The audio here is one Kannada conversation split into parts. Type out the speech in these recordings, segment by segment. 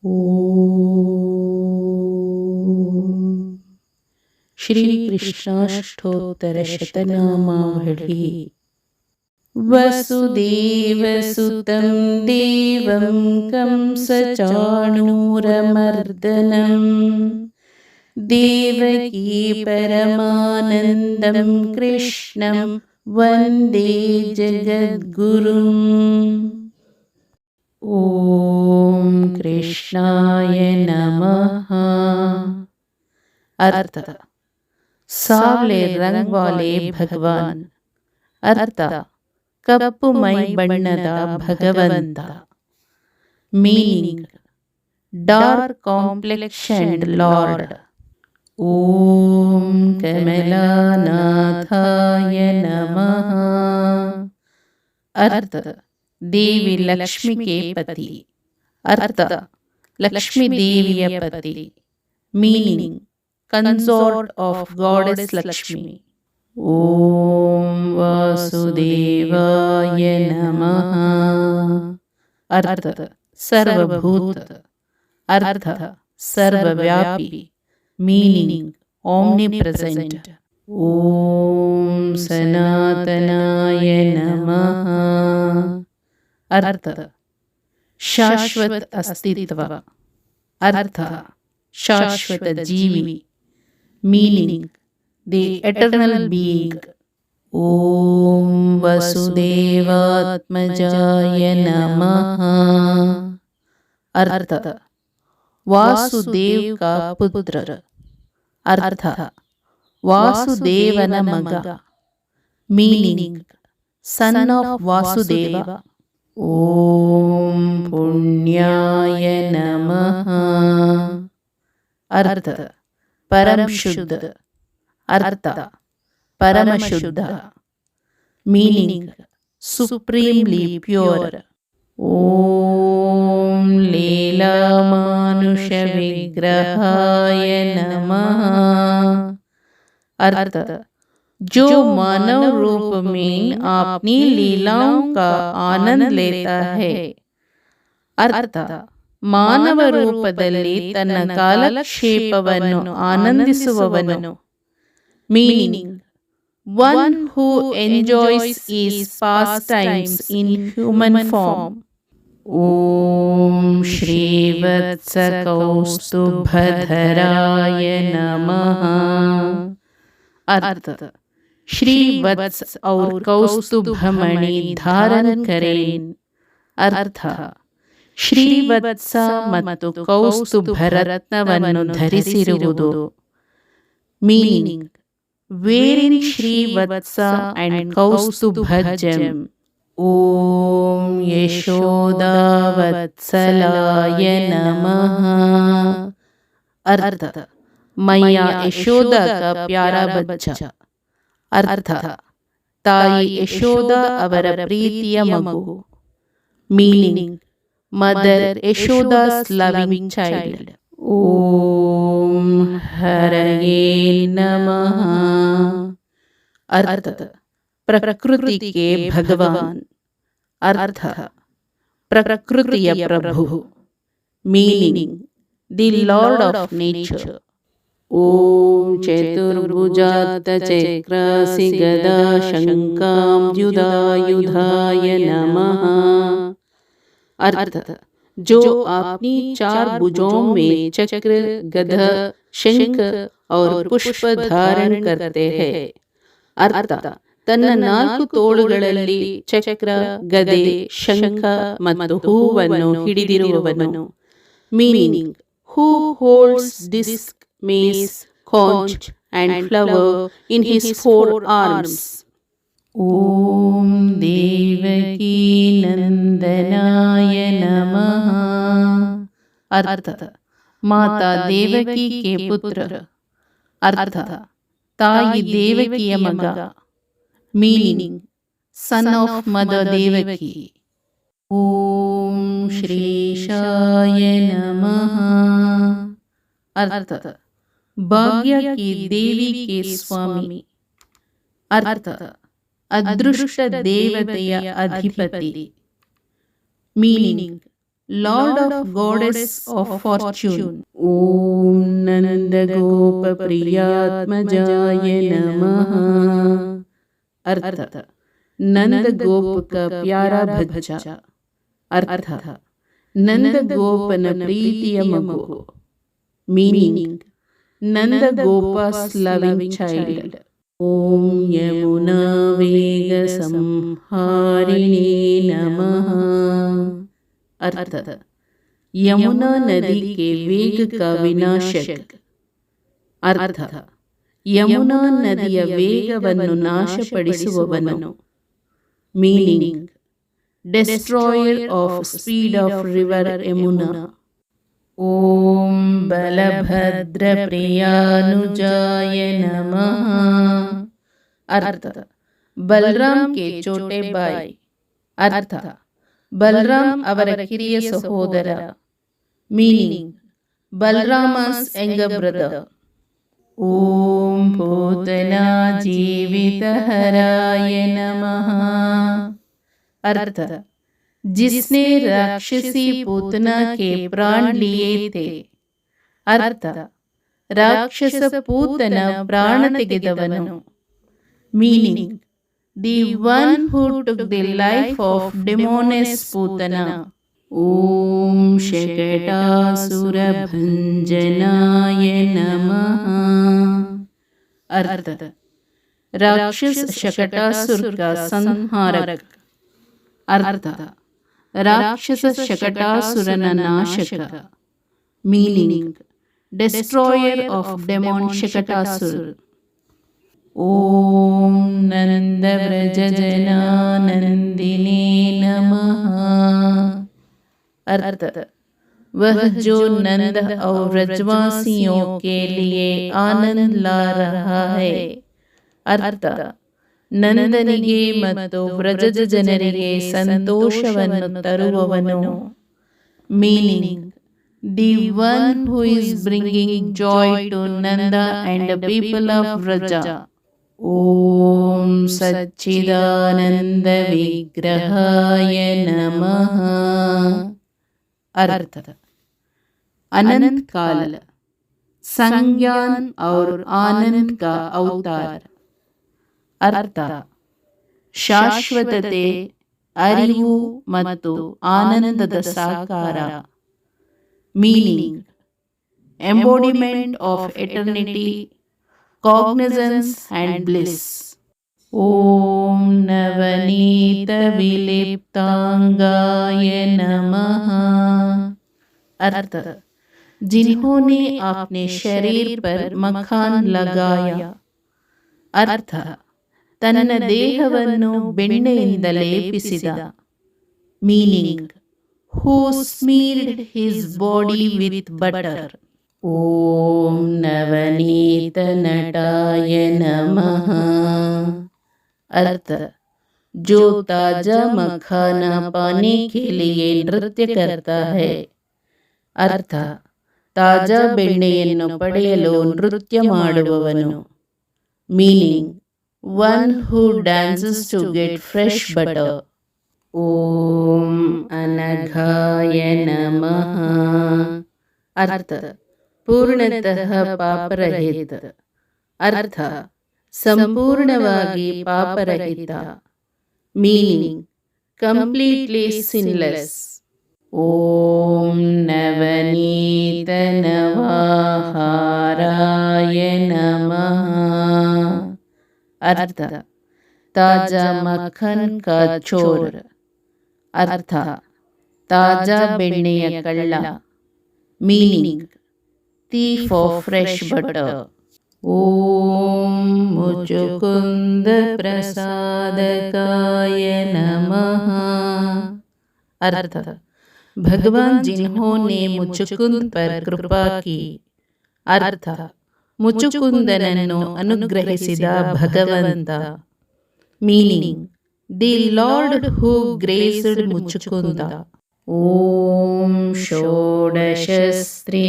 ಓಂ ಶ್ರೀ ಕೃಷ್ಣಾಷ್ಟೋತ್ತರಶತನಾಮಾವಳಿ. ವಸುದೇವಸುತಂ ದೇವಂ ಕಂಸಚಾಣೂರಮರ್ದನಂ ದೇವಕೀ ಪರಮಾನಂದಂ ಕೃಷ್ಣಂ ವಂದೇ ಜಗದ್ಗುರುಂ. ಓಂ ಕೃಷ್ಣಾಯ ನಮಃ. अर्थ सावले रंग वाले भगवान. अर्थ कप्पु मೈ ಬಣ್ಣದ ಭಗವಂತ. Meaning dark complexioned lord. Om ಕಮಲಾನಾಥಾಯ ನಮಃ. अर्थ देवी लक्ष्मी के पति. अर्थ लक्ष्मी देविಯ पति. Meaning consort of goddess Lakshmi. Om Vasudevaya Namaha. Artha Sarvabhut. Artha Sarvavyapi. Meaning omnipresent. Om Sanatanaya Namaha. Artha Shashvat Astitva. Artha ಶಾಶ್ವತ ಜೀವಿ. Meaning the eternal being. Om ವಸುದೇವಾತ್ಮಜಾಯ ನಮಃ. अर्थ ವಾಸುದೇವ್ ಕಾ ಪುತ್ರ. अर्थ ವಾಸುದೇವನ ಮಗ. Meaning son of Vasudeva. Om ಪುಣ್ಯಾಯ ನಮಃ. अर्थ परम शुद्ध. अर्थ परम शुद्ध. Meaning supremely pure. ओम लीला मानुष विग्रहाय नमः. अर्थ जो मानव रूप में अपनी लीलाओं का आनंद लेता है. अर्थ ಮಾನವ ರೂಪದಲ್ಲಿ ತನ್ನ ಕಾಲಕ್ಷೇಪವನ್ನು ಆನಂದಿಸುವವನು. Meaning one who enjoys his pastimes in human form. Om ಶ್ರೀವತ್ಸ ಕೌಸ್ತುಭಧರಾಯ ನಮಃ. अर्थ श्रीवत्स और कौस्तुभमणि धारण करें. अर्थ ಶ್ರೀವತ್ಸ ಮತ್ತು ಕೌಸ್ತುಭರತ್ನವನ್ನು ಧರಿಸಿರುವುದು. ಮೀನಿಂಗ್ ವೇರಿಂಗ್ ಶ್ರೀವತ್ಸ ಅಂಡ್ ಕೌಸ್ತುಭಜಂ. ಓಂ ಯಶೋದಾವತ್ಸಲಾಯ ನಮಃ. अर्थ मैया यशोदा का प्यारा बच्चा. अर्थ ताई यशोदा ಅವರ ಪ್ರೀತಿಯ ಮಗು. Meaning Mother Yashoda's loving child. Om Haraye Namaha. Arth प्रकृति के भगवान. अर्थ प्रकृतिಯ प्रभु. Meaning the lord of nature. Om चतुर्भुजात चक्रासि गदा शंकाम्बुजायुधाय नमः. अर्थ जो अपनी चार भुजों में चक्र गदा शंख और पुष्प धारण करते हैं. अर्थ ತನ್ನ ನಾಲ್ಕು ತೋಳುಗಳಲ್ಲಿ ಚಕ್ರ ಗದೆ ಶಂಖ ಮತ್ತು ಹೂವನ್ನು ಹಿಡಿದಿರುವವನು. Meaning who holds disc mace conch and flower in his four arms. Om Devaki ನಂದನಾಯ ನಮಃ. अर्थ माता देवकी के पुत्र. अर्थ ताई देवकिಯ ಮಗ. Meaning son of mother Devaki. Om श्रीशाय नमः. अर्थ भाग्य की देवी के स्वामी. अर्थ ಅದೃಷ್ಟ ದೇವತೆಯ ಅಧಿಪತಿ. Meaning Lord of Goddess of Fortune. Om Nanda Gopa Priyatmajaya Namaha. अर्थ नंद गोप का प्यारा बच्चा. अर्थ नंद गोपन प्रीतिಯ ಮಗು. Meaning Nanda Gopa's loving child. Om Yamuna Vega Samharine Namaha. अर्थ यमुना नदी के वेग का विनाशक. अर्थ ಯಮುನಾ ನದಿಯ ವೇಗವನ್ನು ನಾಶಪಡಿಸುವವನು. Meaning destroyer of speed of river Yamuna. Om Balabhadra ಪ್ರಿಯಾನುಜಾಯ ನಮಃ. अर्थ ಬಲರಾಮ್ ಕೆ ಚೋಟೆ ಬಾಯ್. अर्थ ಬಲರಾಮ್ ಅವರ ಕಿರಿಯ ಸಹೋದರ. Meaning Balarama's younger brother. Om Putana जीवितहराय नमः. अर्थ जिसने राक्षसी पूतना के प्राण लिए थे. अर्थ ರಾಕ್ಷಸ ಪೂತನ ಪ್ರಾಣ ತೆಗೆದವನು. Meaning the one who took the life of demoness Putana. Om Shakatasura ಭಂಜನಾಯ ನಮಃ. अर्थ राक्षस शकटासुर का संहारक. अर्थ राक्षस शकटासुरನ ನಾಶಕ. Meaning destroyer of demon Shakatasura. Om Nanda Vraja ಜನಾನಂದಿನೇ ನಮಃ. अर्थ वह जो नंद और व्रजवासियों के लिए आनंद ला रहा है. अर्थ ನಂದನಿಗೆ ಮತ್ತು ವ್ರಜದ ಜನರಿಗೆ ಸಂತೋಷವನ್ನು ತರುವವನು. Meaning the one who is bringing joy to Nanda and people of Vraja. Om ಸಚ್ಚಿದಾನಂದ ವಿಗ್ರಹಾಯ ನಮಃ. अर्थ अनंत काल संज्ञान और आनंद का अवतार. अर्थ ಶಾಶ್ವತತೆ, ಅರಿವು ಮತ್ತು ಆನಂದದ ಸಾಕಾರ. Meaning embodiment of eternity, cognisance and bliss. Om ನವನೀತ ವಿಲಿಪ್ತಾಂಗಾಯ ನಮಃ. अर्थ जिन्होंने अपने शरीर पर मखान लगाया. अर्थ ತನ್ನ ದೇಹವನ್ನು ಬೆಣ್ಣೆಯಿಂದ ಲೇಪಿಸಿದ. Meaning who smeared his body with butter. Om ನವನೀತ ನಟಾಯ ನಮಃ. अर्थ जो ताजा मखाना पाने के लिए नृत्य करता है. अर्थ ತಾಜಾ ಬೆಣ್ಣೆಯನ್ನು ಪಡೆಯಲು ನೃತ್ಯ ಮಾಡುವವನು. Meaning one who dances to get fresh butter. Om ಅನಘಾಯ ನಮಃ. अर्थ ಪೂರ್ಣತಃ ಪಾಪರಹಿತ. अर्थ ಸಂಪೂರ್ಣವಾಗಿ ಪಾಪರಹಿತ. Meaning completely sinless. ಓಂ ನವನೀತ ನವಾಹಾರಾಯ ನಮಃ. अर्थ ತಾಜಾ ಮಖನ್ ಕಾ ಚೋರ್. अर्थ ತಾಜಾ ಬೆಣ್ಣೆಯ ಕಳ್ಳ. Meaning thief of fresh butter. Om Muchukunda ಪ್ರಸಾದಕಾಯ ನಮಃ. अर्थ भगवान जिन्होंने मुचुकुंद पर कृपा की. अर्थ ಮುಚುಕುಂದನನ್ನು ಅನುಗ್ರಹಿಸಿದ ಭಗವಂತ. ಮೀನಿಂಗ್ ದಿ ಲಾರ್ಡ್ ಹೂ ಗ್ರೇಸ್ಡ್ ಮುಚುಕುಂದ. ಓಂ ಷೋಡಶ ಸ್ತ್ರೀ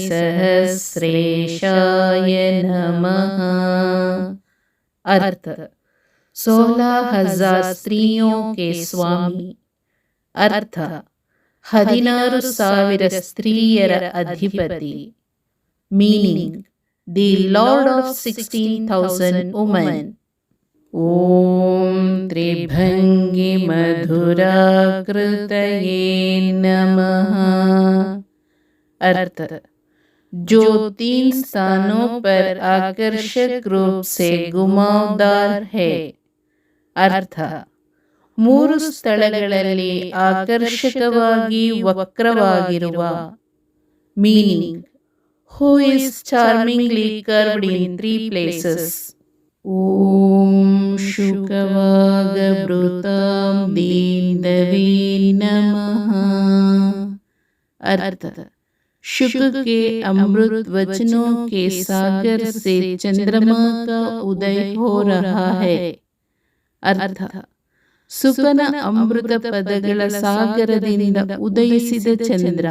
ಸಹಸ್ರೇಶಾಯ ನಮಃ. अर्थ 16,000 स्त्रियों के स्वामी. अर्थ 16,000 ಸ್ತ್ರೀಯರ ಅಧಿಪತಿ. Meaning the lord of 16,000 women. Om ತ್ರಿಭಂಗಿ ಮಧುರಾಕೃತಯೇ ನಮಃ. अर्थ जो 3 स्थानों पर आकर्षक रूप से घुमावदार है. अर्थ 3 ಸ್ಥಳಗಳಲ್ಲಿ ಆಕರ್ಷಕವಾಗಿ ವಕ್ರವಾಗಿರುವ. Meaning who is charmingly curved in 3 places. Om ಶುಕವಾಗಭೃತಾಂ ದೀನವೇ ನಮಃ. अर्थ शुक के अमृत वचनों के सागर से चंद्रमा का उदय हो रहा है. अर्थ ಸುಕನ ಅಮೃತ ಪದಗಳ ಸಾಗರದಿಂದ ಉದಯಿಸಿದ ಚಂದ್ರ.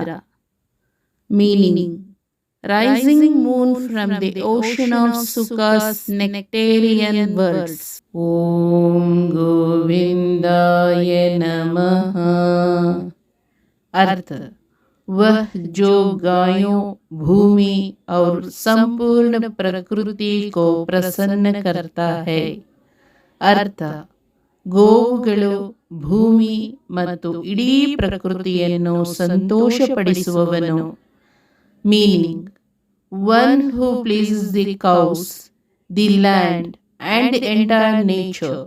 Meaning rising moon from the ocean of Shuka's nectarean words. Om ಗೋವಿಂದಾಯ ನಮಃ. अर्थ वह जो गायों, भूमि और संपूर्ण प्रकृति को प्रसन्न करता है. अर्थ ಗೋವುಗಳು, ಭೂಮಿ ಮತ್ತು ಇಡೀ ಪ್ರಕೃತಿಯನ್ನು ಸಂತೋಷಪಡಿಸುವವನು. Meaning one who pleases the cows, the land and the entire nature.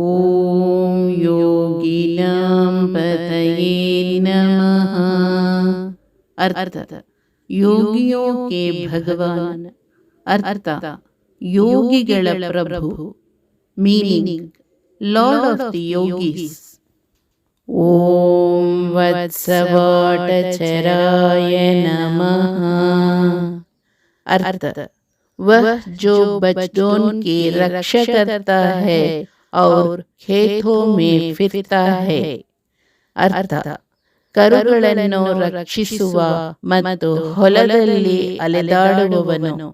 Om ಯೋಗಿನಾಂ ಪತಯೇ ನಮಃ. अर्थ ಯೋಗಿಯೋ ಕೆ ಭಗವಾನ್. अर्थ ಯೋಗಿಗಳ ಪ್ರಭು. Meaning lord of the yogis. Om ವತ್ಸವಾಟಚರಾಯ ನಮಃ. अर्थ वह जो बच्चों की रक्षा करता है और खेतों में फिरता है. अर्थ ಕರುಗಳನ್ನು ರಕ್ಷಿಸುವ ಮತ್ತು ಹೊಲದಲ್ಲಿ ಅಲೆದಾಡುವವನು.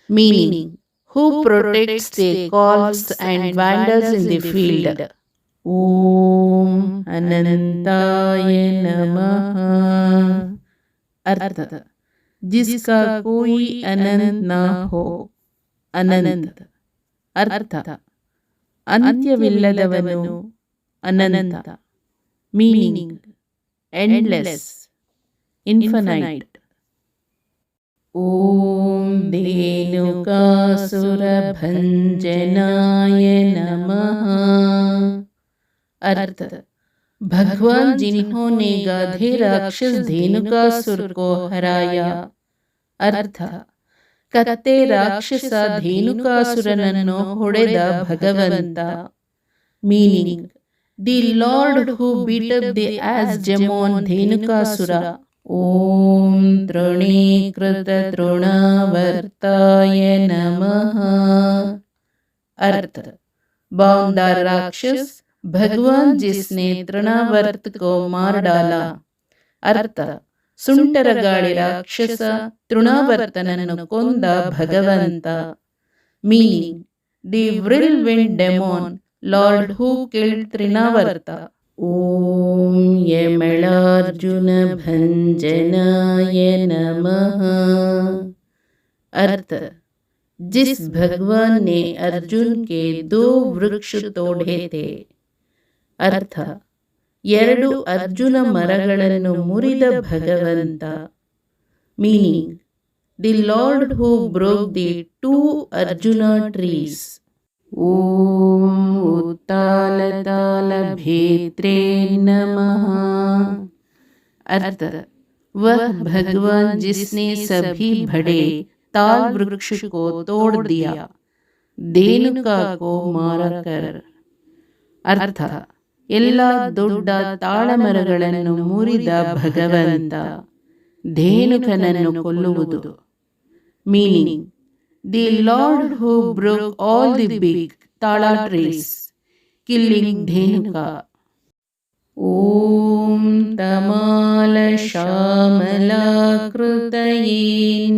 Meaning who protects the calves and wanders in the field. Om ಅನಂತಾಯ ನಮಃ. अर्थ जिसका कोई अनंत ना हो. अनंत अर्थ ಅಂತ್ಯವಿಲ್ಲದವನು, ಅನಂತ. Meaning endless, infinite. ಓಂ ಧೇನುಕಾಸುರಭಂಜನಾಯ ನಮಃ. अर्थ भगवान जिन्होंने गाधे राक्षस धेनुकासुर को हराया. अर्थ ಕತ್ತೆ ರಾಕ್ಷಸ ಧೇನುಕಾಸುರನನ್ನು ಹೊಡೆದ ಭಗವಂತ. Meaning the lord who beat up the ass demon Dhenukasura. Om ತೃಣೀಕೃತ ತೃಣಾವರ್ತಾಯ ನಮಃ. अर्थ बाउंडर राक्षस भगवान जिसने तृणावर्त को मार डाला. अर्थ ಸುಂಟರಗಾಳಿ ರಾಕ್ಷಸ ತೃಣಾವರ್ತನನ್ನು ಕೊಂದ ಭಗವಂತ. Meaning the whirlwind demon lord who killed Trinavarta. Om ಯಮಳಾರ್ಜುನ ಭಂಜನಾಯ ನಮಃ. अर्थ जिस भगवान ने अर्जुन के 2 वृक्ष तोड़े थे. अर्थ 2 ಅರ್ಜುನ ಮರಗಳನ್ನು ಮುರಿದ ಭಗವಂತ. Meaning the lord who broke the 2 Arjuna trees. Om ಉತ್ತಾಲತಾಲ ಭೇತ್ರೇ ನಮಃ. अर्थ वह भगवान जिसने सभी बड़े ताल वृक्ष को तोड़ दिया, धेनुका को मारकर. अर्थ ಎಲ್ಲ ದೊಡ್ಡ ತಾಳಮರಗಳನ್ನು ಮುರಿದ ಭಗವಂತ, ಧೇನುಕನನ್ನು ಕೊಲ್ಲುವುದು. Meaning the lord who broke all the big tala trees, killing Dhenuka. Om ತಮಾಲ ಶ್ಯಾಮಲಾಕೃತಯೇ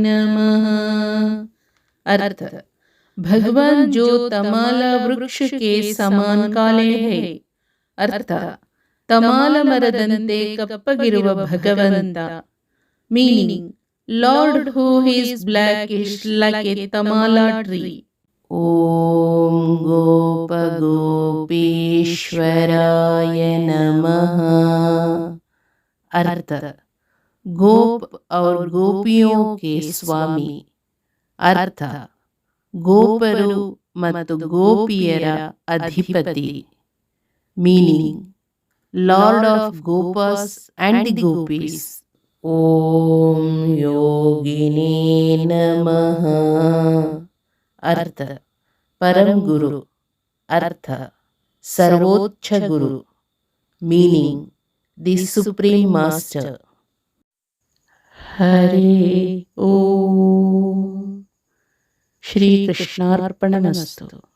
ನಮಃ. अर्थ भगवान जो तमाला वृक्ष के समान काले है. अर्थ ತಮಾಲ ಮರದಂತೆ ಕಪ್ಪಗಿರುವ ಭಗವಂತ. Meaning, lord who is blackish like a tamala tree. Om ಗೋಪ ಗೋಪೀಶ್ವರಾಯ नमः। अर्थ, गोप और गोपियों के स्वामी. अर्थ, ಗೋಪರು ಮತ್ತು ಗೋಪಿಯರ ಅಧಿಪತಿ. Meaning, lord of gopas and the gopis. Om ಯೋಗಿನೇ ನಮಃ. अर्थ, परम गुरु. अर्थ, सर्वोच्च गुरु. Meaning, the supreme master. हरे ओम. श्री कृष्णार्पणमस्तु.